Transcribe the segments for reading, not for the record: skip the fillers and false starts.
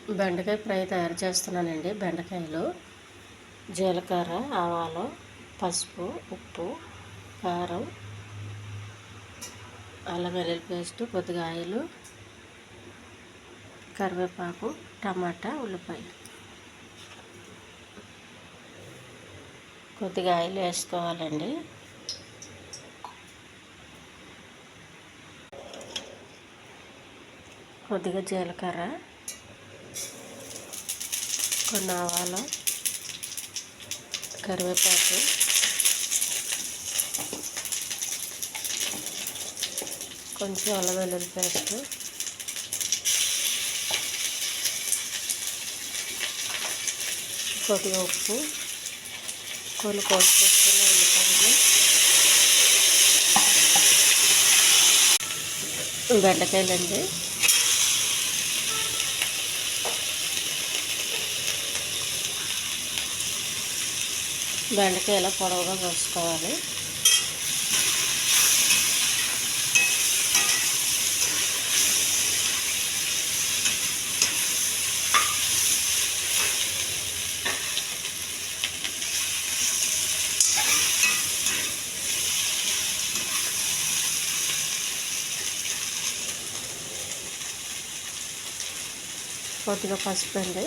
బెండకాయ ఫ్రై తయారు చేస్తున్నానండి. బెండకాయలు, జీలకర్ర, ఆవాలు, పసుపు, ఉప్పు, కారం, అల్లం వెల్లుల్లి పేస్ట్, కొద్దిగా ఆయిల్, కరివేపాకు, టమాటా, ఉల్లిపాయ. కొద్దిగా ఆయిల్ వేసుకోవాలండి. కొద్దిగా జీలకర్ర, కొన్ని ఆవాలు, కరివేపాకు, కొంచెం అల్లం వెల్లుల్లి పేస్ట్, కొద్దిగా ఉప్పు, కొన్ని కోసుకొచ్చిన ఉల్లిపాయలు, బెండకాయలండి. బెండకాయ ఇలా పొడవుగా కోసుకోవాలి. కొద్దిగా పసుపు అండి.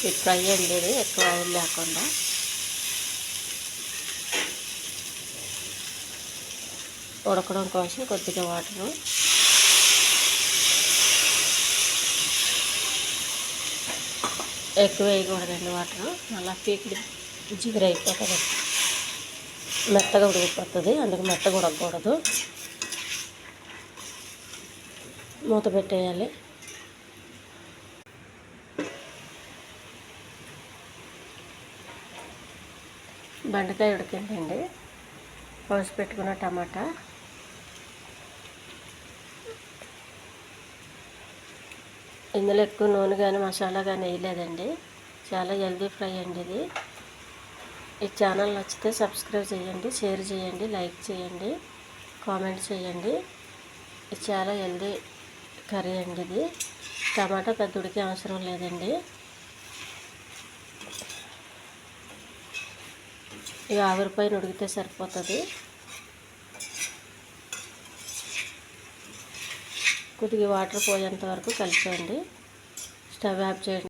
ఇది ఫ్రై అండి, ఇది ఎక్కువ ఆయిల్ లేకుండా. ఉడకడం కోసం కొద్దిగా వాటరు, ఎక్కువ వేయకూడదండి వాటరు, అలా పీకిడి జిగురు అయిపోతుంది, మెత్తగా ఉడికిపోతుంది. అందుకు మెత్తగా ఉడకకూడదు. మూత పెట్టేయాలి. బెండకాయ ఉడికిందండి. కోసి పెట్టుకున్న టమాటా, ఇందులో ఎక్కువ నూనె కానీ మసాలా కానీ వేయలేదండి. చాలా హెల్దీ ఫ్రై అండి ఇది. ఈ ఛానల్ నచ్చితే సబ్స్క్రైబ్ చేయండి, షేర్ చేయండి, లైక్ చేయండి, కామెంట్ చేయండి. ఇది చాలా హెల్దీ కర్రీ అండి ఇది. టమాటా పెద్ద ఉడికే అవసరం లేదండి. ఇక ఆవిరిపైన ఉడికితే సరిపోతుంది. కొద్దిగా వాటర్ పోయేంత వరకు కలిపేయండి. స్టవ్ ఆఫ్ చేయండి.